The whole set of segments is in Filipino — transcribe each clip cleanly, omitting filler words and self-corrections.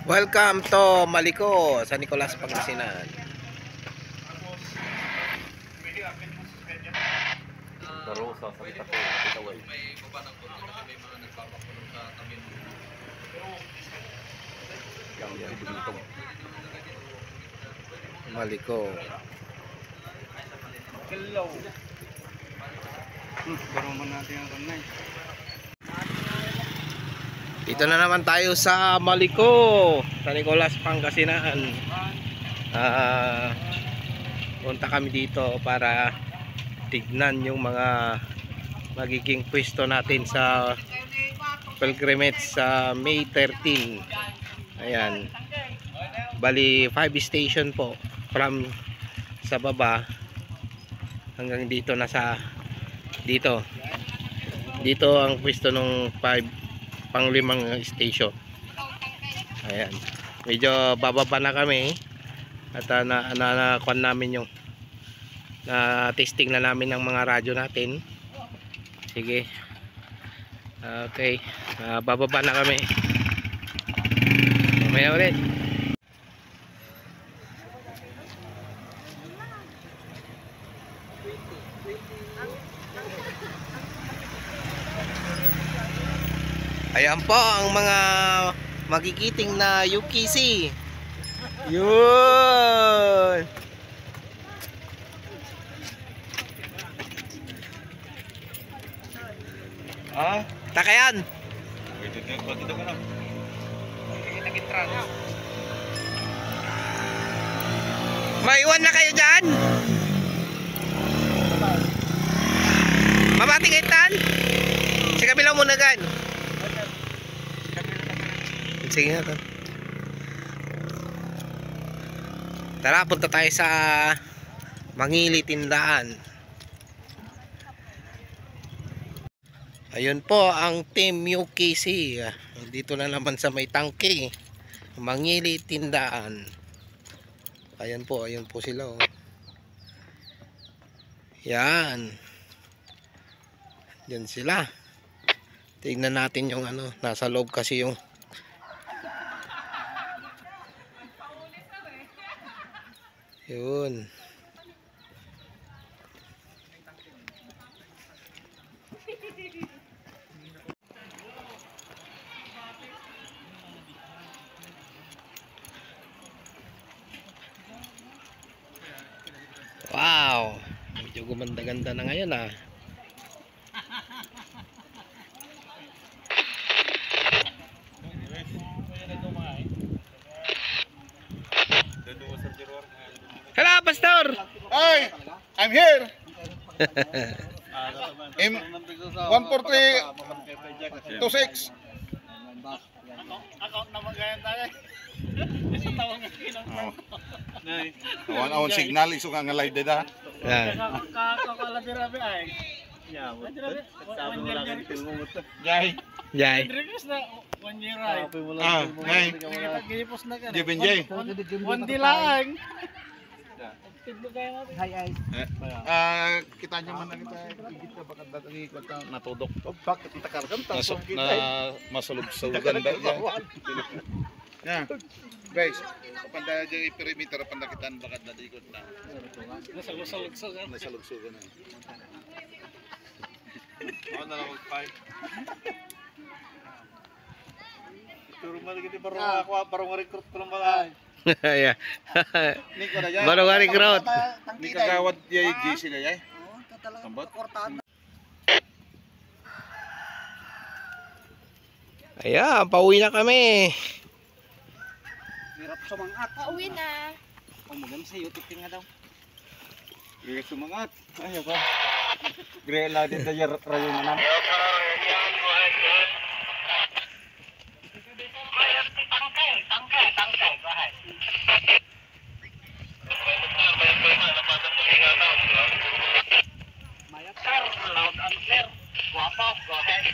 Welcome to Maliko sa Nicolas, Pangasinan. Darosa sa Pitaway. May baba ng punto na may mga nagpapakulong sa tabi ng Yang binitong. Maliko. Hello. Parang man natin ang kanay. Dito na naman tayo sa Maliko, sa Nicolas, Pangasinan. Punta kami dito para tignan yung mga magiging pwesto natin sa pilgrimage sa May 13. Ayan. Bali 5 station po from sa baba hanggang dito na sa dito. Dito ang pwesto ng 5 station. Ayan. Medyo bababa na kami at na-kuan namin yung na testing na namin ng mga radyo natin. Sige. Okay. Bababa na kami. Mamaya ulit. Ayan po ang mga magigiting na UKC. Yun. Takayan. Maiwan na kayo dyan. Mabatingitan. Sa kabilang muna gan. Sige nga to. Tara, punta tayo sa Mangili Tindahan. Ayun po ang Team UKC. Dito na naman sa may tangke. Mangili Tindahan. Ayun po sila oh. Yan. Yan sila. Tingnan natin yung ano, nasa loob kasi yung yun. Wow, medyo gumanda-ganda na ngayon ah. Hello, Pastor! Hi! I'm here! M14326. Account naman ganyan tayo. Isa tawang Awan-awan signal, iso nga nga live dada. Yan. Kakakalabi-rabi ay. Jai. Jai. Request na 1 year ay. Ngay. Gilipos na ka. Jay. 1 day lang. Tidlo kayo natin. Hi. Kita nyo man na kita higit ka bakit dati kita Natudok. bakit kita kargam Masulog-sulugan ba yan? Yeah. Guys, kapanda dyan perimeter panda kita bakit dati ikot na. Nasalugsugan. Nasalugsugan na. Ako na lang mag-fight. Turo mo lagi di barong recruit ko lang mga. Yeah. Niko na yan. Baru nga recruit. Ni kagawad yay GC na yay. Sambot. Ayan, pauwi na kami. Hirap sumangat. Pauwi na. Ang maganda sa YouTube nga daw. Hirap sumangat. Ayaw ka. Grela din tayo rayo na naman. Loud and clear. Guwapo, go ahead.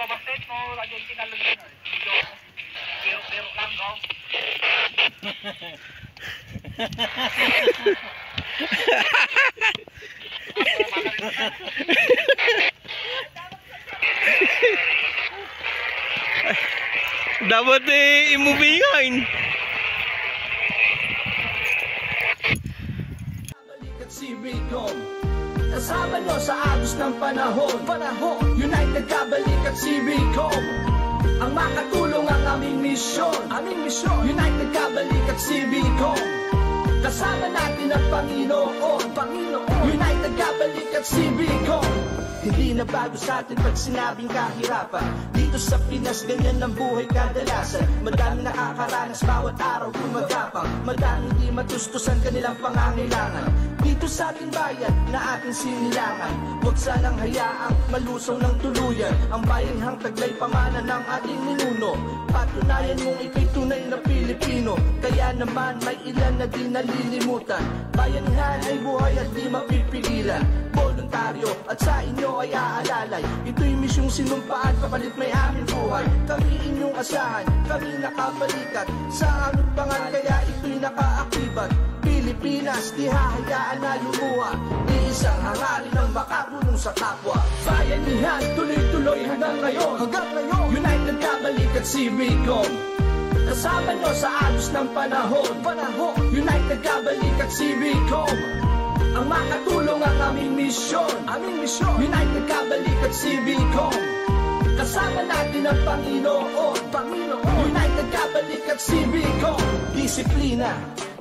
Bakit mo lagi kinalagyan? Dapat i-movie yun. CBCom kasama nyo sa agos ng panahon. United kabalik at CBCom ang makatulong ang aming misyon. United kabalik at CBCom kasama natin ang Panginoon. United kabalik at CBCom. Hindi na bago sa atin pag sinabing kahirapan. Dito sa Pinas ganyan ang buhay kadalasan. Madami nakakaranas bawat araw gumagapang. Madami di matustusan kanilang pangangailangan. Dito sa ating bayan na ating sinilangan. Huwag sanang hayaang malusaw ng tuluyan ang bayanhang taglay pamana ng ating ninuno. Patunayan mong ikay tunay na Pilipino. Kaya naman may ilan na di nalilimutan. Bayanihan ay buhay at di mapipigilan. Voluntaryo at sa inyo ay aalalay. Ito'y misyong sinumpaan, kapalit may aming buhay. Kami inyong asahan, kami nakabalikat sa aming pangan, kaya ito'y nakaakibat. Pilipinas, di hahayaan na lumuha. Di isang hangarin ang makatulong sa kapwa. Bayanihan, tuloy-tuloy hanggang ngayon. United kabalik at CBCom kasama nyo sa agos ng panahon. United kabalik at CBCom ang makatulong ang aming misyon. United kabalik at CBCom kasama natin ang Panginoon. United kabalik at CBCom. Disiplina,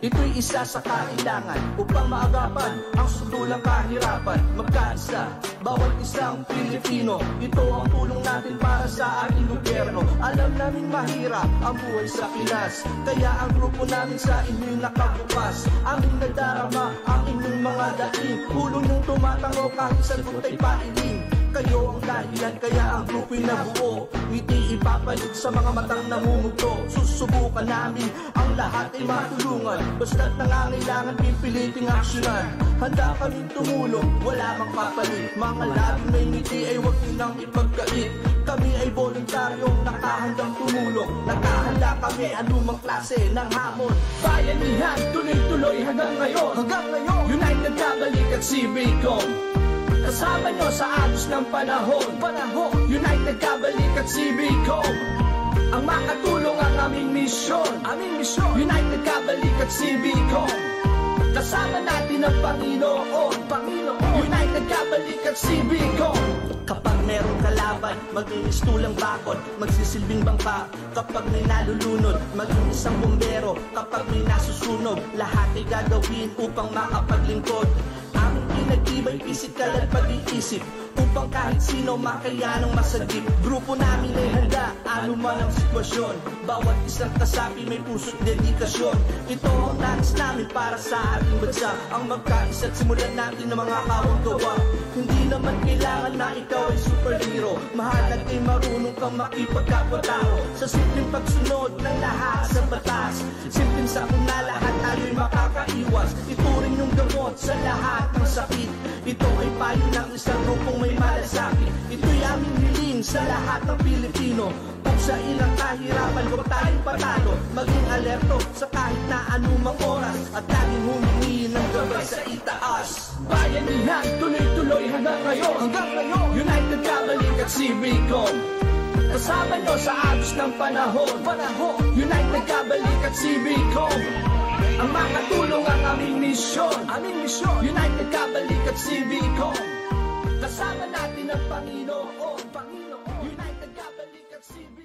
ito'y isa sa kailangan upang maagapan ang sudulang kahirapan. Magkaisa, bawat isang Pilipino. Ito ang tulong natin para sa ating gobyerno. Alam namin mahirap ang buhay sa Pinas, kaya ang grupo namin sa inyo'y nakabukas. Aming nadarama ang inyong mga daing. Pulong yung tumatango kahit sa likod ay pailing. Kayo ang dahilan, kaya ang grupo'y nabuo. Ngiti ipapalit sa mga matang namumugto. Susubukan namin ang lahat ay matulungan. Basta't nangangailangan pipiliting aksyonan. Handa kaming tumulong, wala mang papalit. Mga labing may ngiti ay huwag nyo nang ipagkait. Kami ay voluntaryong nakahandang tumulong. Nakahanda kami anumang klase ng hamon. Bayanihan, tuloy-tuloy hanggang ngayon. United kabalik at CBCom kasama nyo sa agos ng panahon. United kabalik at CBCom ang makatulong ang aming misyon. United kabalik at CBCom kasama natin ang Panginoon. United kabalik at CBCom. Kapag merong kalaban, mag-iistulang bakod, magsisilbing bangka. Kapag may nalulunod, maging isang bumbero. Kapag may nasusunog, lahat ay gagawin upang makapaglingkod. Aming pinag-ibay, pisikal at pag-iisip upang kahit sino makayanang masagip. Grupo namin ay handa, ano man ang sitwasyon. Bawat isang kasapi may puso't dedikasyon. Ito ang nais namin para sa ating bansa, ang magkaisa't simulan natin ng mga kawang gawa. Hindi naman kailangan na ikaw ay superhero. Mahalaga ay marunong kang makipagkapwa-tao sa simpleng pagsunod ng lahat sa batas. Simpleng sakong na lahat tayo'y makakaiwas. Ito rin yung gamot sa lahat ng sakit. Ito ay payo ng isang grupong may malasakit. Ito'y aming hiling sa lahat ng Pilipino. Kung sa ilang kahirapan, huwag tayong patalo. Maging alerto sa kahit na anumang oras, at laging humingi ng gabay sa itaas. Bayanihan, tuloy-tuloy hanggang ngayon. United kabalik at CBCom kasama nyo sa agos ng panahon. United kabalik at CBCom ang makatulong ang aming misyon. United kabalik at CBCom kasama natin ang Panginoon. United kabalik at CBCom.